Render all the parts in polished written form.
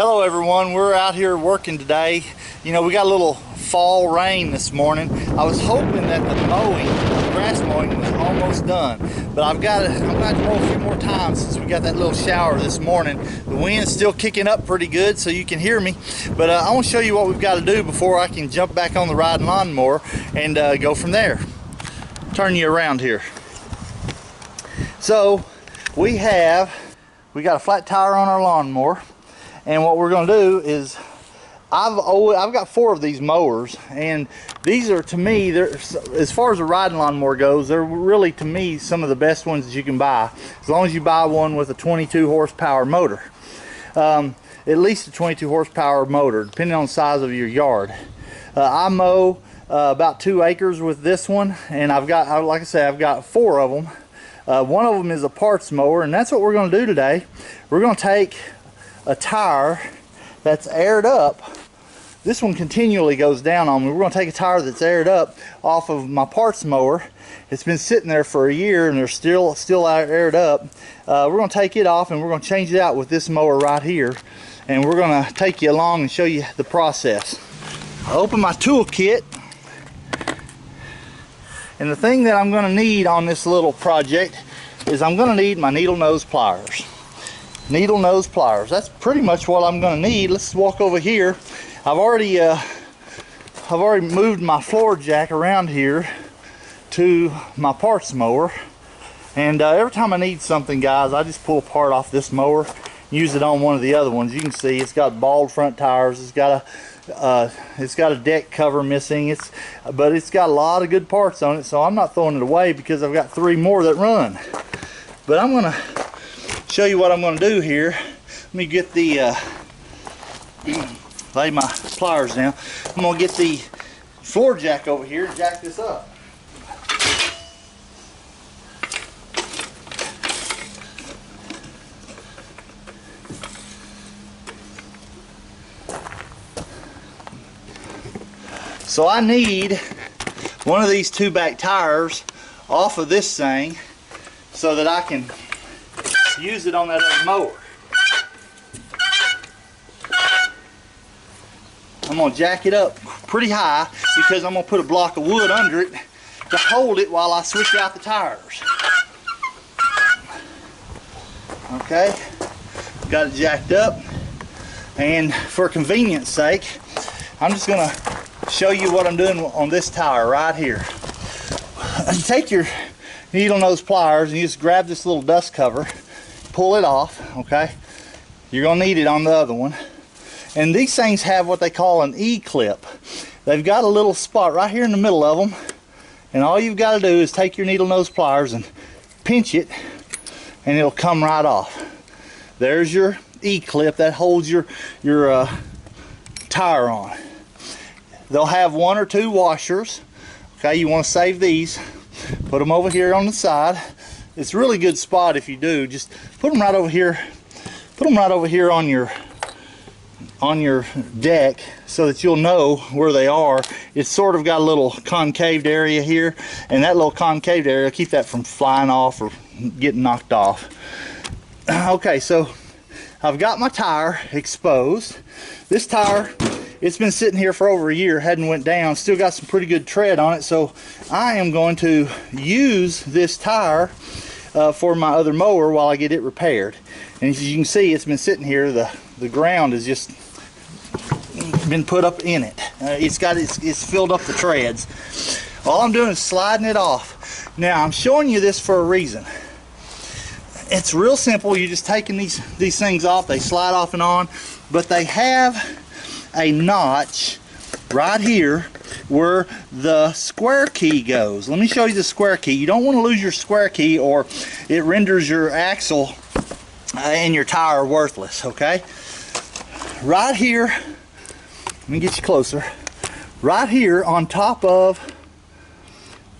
Hello everyone, we're out here working today. You know, we got a little fall rain this morning. I was hoping that the grass mowing was almost done, but I'm gonna have to mow a few more times since we got that little shower this morning. The wind's still kicking up pretty good so you can hear me, but I want to show you what we've got to do before I can jump back on the riding lawnmower and go from there. Turn you around here. So we got a flat tire on our lawnmower. And what we're going to do is, I've got 4 of these mowers, and these are, to me, as far as a riding lawnmower goes, they're really, to me, some of the best ones that you can buy, as long as you buy one with a 22 horsepower motor. At least a 22 horsepower motor, depending on the size of your yard. I mow about 2 acres with this one, and like I said, I've got 4 of them. One of them is a parts mower, and that's what we're going to do today. We're going to take a tire that's aired up. This one continually goes down on me. We're going to take a tire that's aired up off of my parts mower. It's been sitting there for a year and they're still aired up. We're going to take it off and we're going to change it out with this mower right here, and we're going to take you along and show you the process. I open my tool kit, and the thing that I'm going to need on this little project is I'm going to need my needle nose pliers. Needle nose pliers, that's pretty much what I'm going to need. Let's walk over here. I've already moved my floor jack around here to my parts mower, and every time I need something, guys, I just pull a part off this mower, use it on one of the other ones. You can see it's got bald front tires, it's got a deck cover missing, but it's got a lot of good parts on it, so I'm not throwing it away because I've got 3 more that run. But I'm going to show you what I'm going to do here. Let me get the lay my pliers down. I'm going to get the floor jack over here and jack this up. So I need one of these 2-back tires off of this thing so that I can use it on that other mower. I'm going to jack it up pretty high because I'm going to put a block of wood under it to hold it while I switch out the tires. Okay, got it jacked up, and for convenience sake, I'm just going to show you what I'm doing on this tire right here. You take your needle nose pliers and you just grab this little dust cover, pull it off. Okay, you're gonna need it on the other one, and these things have what they call an E-clip. They've got a little spot right here in the middle of them, and all you've got to do is take your needle nose pliers and pinch it, and it'll come right off. There's your E-clip that holds your tire on. They'll have 1 or 2 washers. Okay, you want to save these, put them over here on the side. It's a really good spot if you do. Just put them right over here. Put them right over here on your deck so that you'll know where they are. It's sort of got a little concaved area here, and that little concaved area, keep that from flying off or getting knocked off. Okay, so I've got my tire exposed. This tire, it's been sitting here for over a year, hadn't went down, still got some pretty good tread on it, so I am going to use this tire for my other mower while I get it repaired. And as you can see, it's been sitting here, the ground has just been put up in it. It's filled up the treads. All I'm doing is sliding it off. Now I'm showing you this for a reason. It's real simple. You're just taking these things off, they slide off and on, but they have a notch right here where the square key goes. Let me show you the square key. You don't want to lose your square key or it renders your axle and your tire worthless. Okay, right here, let me get you closer. Right here on top of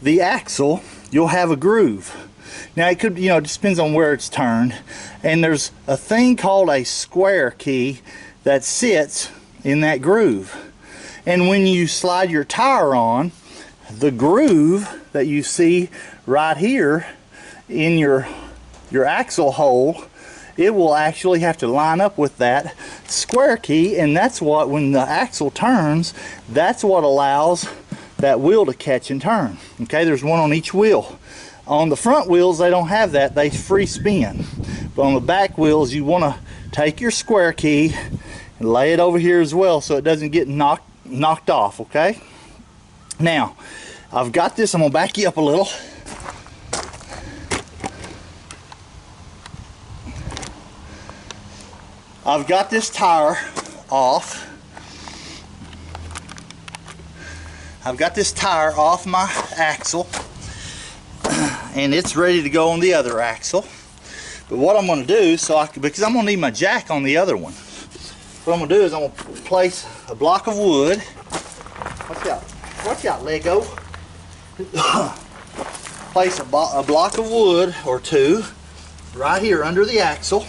the axle, you'll have a groove. Now it could, it just depends on where it's turned, and there's a thing called a square key that sits in that groove, and when you slide your tire on, the groove that you see right here in your axle hole it will actually have to line up with that square key, and that's what, when the axle turns, that's what allows that wheel to catch and turn. Okay, there's one on each wheel. On the front wheels, they don't have that, they free spin. But on the back wheels, you want to take your square key and lay it over here as well so it doesn't get knocked off. Okay, now I've got this. I'm gonna back you up a little. I've got this tire off. I've got this tire off my axle, and it's ready to go on the other axle. But what I'm going to do, because I'm going to need my jack on the other one, what I'm going to do is I'm going to place a block of wood. Watch out, Lego. Place a block of wood or two right here under the axle.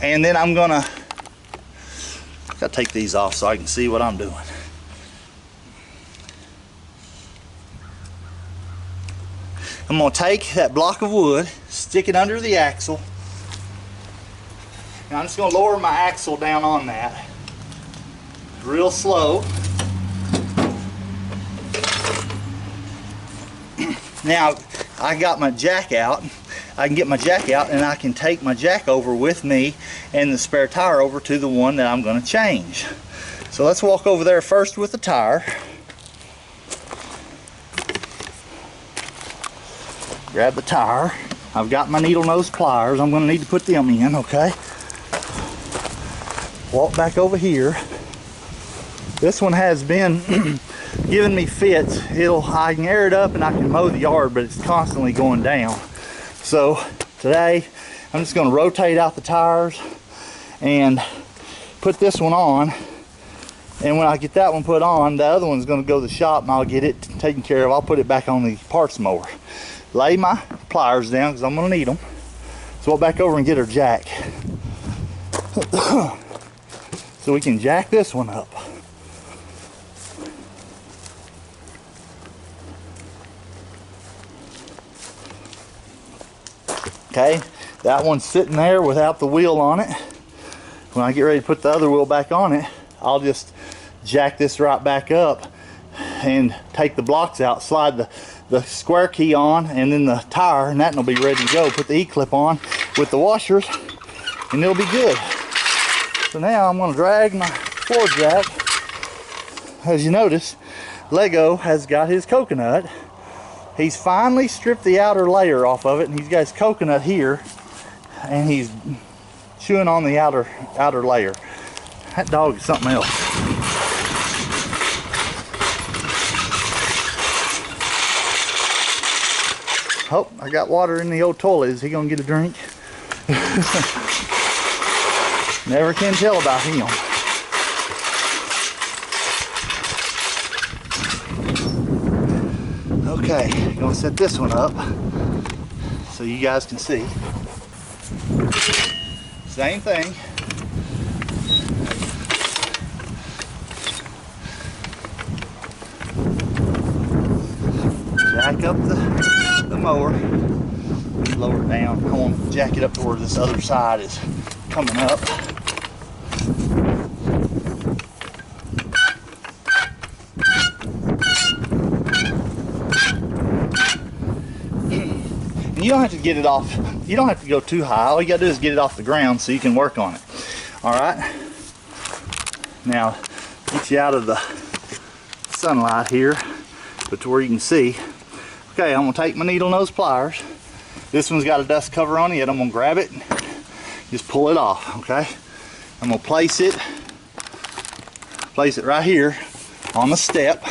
And then I'm gonna take these off so I can see what I'm doing. I'm gonna take that block of wood, stick it under the axle. Now I'm just gonna lower my axle down on that real slow. Now I got my jack out. I can get my jack out, and I can take my jack over with me and the spare tire over to the one that I'm going to change. So let's walk over there first with the tire. Grab the tire. I've got my needle nose pliers. I'm going to need to put them in, okay? Walk back over here. This one has been giving me fits. I can air it up and I can mow the yard, but it's constantly going down. So today I'm just going to rotate out the tires and put this one on, and when I get that one put on, the other one's going to go to the shop and I'll get it taken care of. I'll put it back on the parts mower. Lay my pliers down because I'm going to need them. So walk back over and get our jack so we can jack this one up. Okay, that one's sitting there without the wheel on it. When I get ready to put the other wheel back on it, I'll just jack this right back up and take the blocks out, slide the square key on, and then the tire, and that will be ready to go. Put the E-clip on with the washers, and it'll be good. So now I'm going to drag my floor jack. As you notice, Lego has got his coconut. He's finally stripped the outer layer off of it, and he's got his coconut here, and he's chewing on the outer layer. That dog is something else. Oh, I got water in the old toilet. Is he gonna get a drink? Never can tell about him. Okay, gonna set this one up so you guys can see. Same thing. Jack up the mower. Lower it down. I want to jack it up to where this other side is coming up. You don't have to get it off, you don't have to go too high. All you gotta do is get it off the ground so you can work on it. Alright, now get you out of the sunlight here, but to where you can see. Okay, I'm gonna take my needle nose pliers. This one's got a dust cover on it. I'm gonna grab it, just pull it off. Okay, I'm gonna place it right here on the step,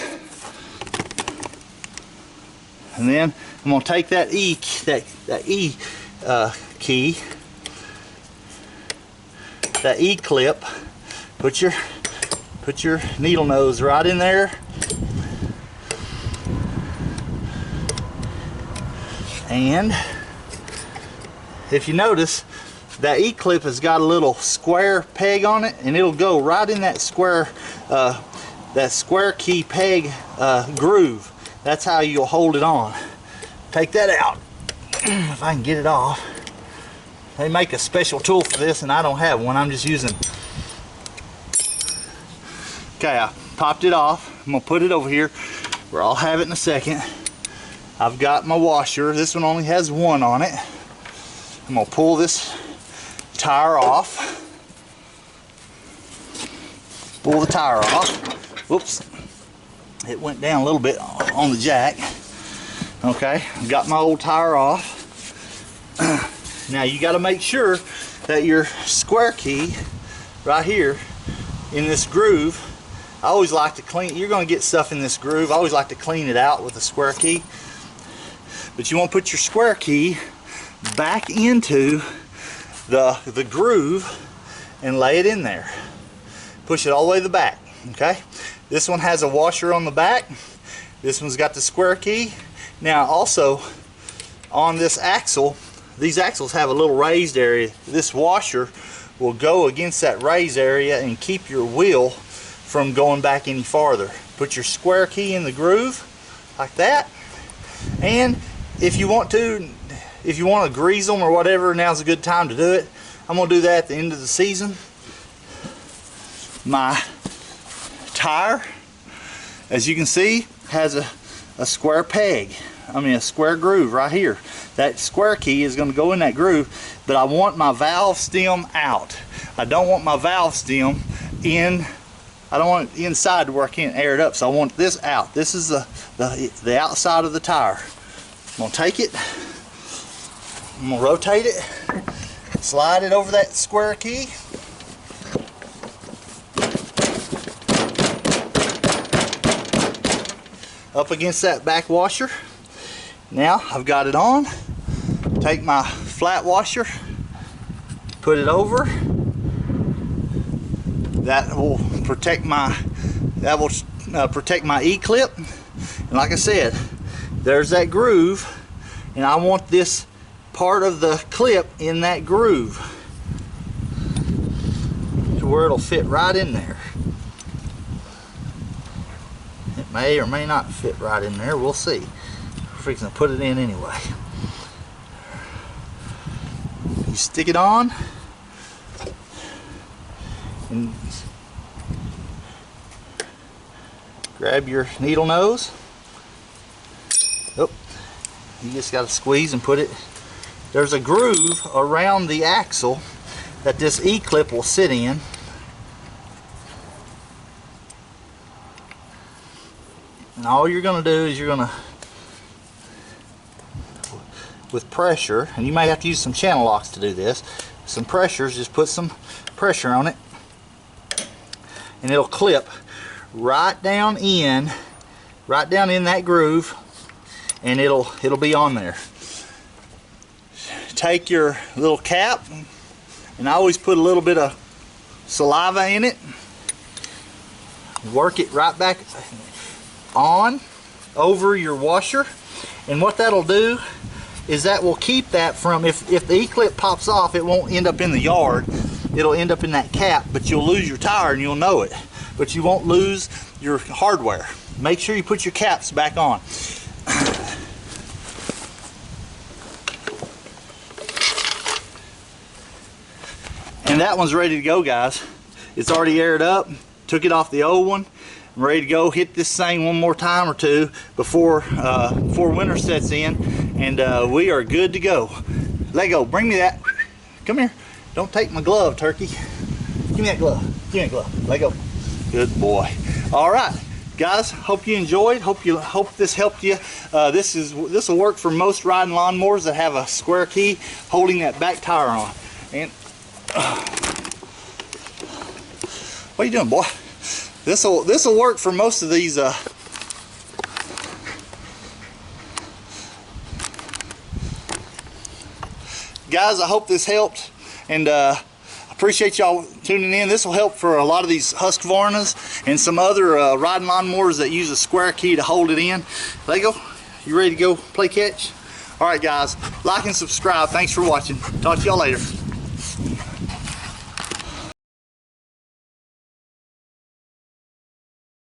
and then I'm gonna take that E key, that E clip, put your needle nose right in there, and if you notice, that E clip has got a little square peg on it, and it'll go right in that square key peg groove. That's how you'll hold it on. Take that out, if I can get it off. They make a special tool for this and I don't have one. I'm just using. Okay, I popped it off. I'm gonna put it over here where I'll have it in a second. I've got my washer. This one only has one on it. I'm gonna pull this tire off. Pull the tire off. Whoops. It went down a little bit on the jack. Okay, I've got my old tire off. Now you got to make sure that your square key right here in this groove, I always like to clean, you're going to get stuff in this groove, I always like to clean it out with a square key. But you want to put your square key back into the groove and lay it in there. Push it all the way to the back. Okay, this one has a washer on the back. This one's got the square key. Now also on this axle, these axles have a little raised area. This washer will go against that raised area and keep your wheel from going back any farther. Put your square key in the groove like that, and if you want to grease them or whatever, now's a good time to do it. I'm gonna do that at the end of the season. My tire, as you can see, has a square peg. I mean a square groove right here. That square key is going to go in that groove, but I want my valve stem out. I don't want my valve stem in. I don't want it inside to where I can't air it up. So I want this out. This is the outside of the tire. I'm going to take it. I'm going to rotate it. Slide it over that square key. Up against that back washer. Now I've got it on. Take my flat washer, put it over. That will protect my E-clip. And like I said, there's that groove, and I want this part of the clip in that groove to where it'll fit right in there. It may or may not fit right in there. We'll see. We're fixing to put it in anyway. You stick it on and grab your needle nose. Oh, you just got to squeeze and put it. There's a groove around the axle that this E-clip will sit in. And all you're going to do is you're going to, with pressure, and you may have to use some channel locks to do this, some pressures, just put some pressure on it and it'll clip right down in that groove, and it'll be on there. Take your little cap, and I always put a little bit of saliva in it, work it right back on over your washer, and what that'll do is that will keep that from, if the E-clip pops off, it won't end up in the yard, it'll end up in that cap, but you'll lose your tire and you'll know it, but you won't lose your hardware. Make sure you put your caps back on. And that one's ready to go, guys. It's already aired up, took it off the old one. I'm ready to go. Hit this thing one more time or two before winter sets in, and we are good to go. Lego, bring me that. Come here. Don't take my glove, Turkey. Give me that glove. Give me that glove. Lego. Good boy. All right, guys. Hope you enjoyed. Hope this helped you. This will work for most riding lawnmowers that have a square key holding that back tire on. And what are you doing, boy? This will work for most of these. Guys, I hope this helped, and appreciate y'all tuning in. This will help for a lot of these Husqvarnas and some other riding lawnmowers that use a square key to hold it in. Lego, you ready to go play catch? All right, guys, like and subscribe. Thanks for watching. Talk to y'all later.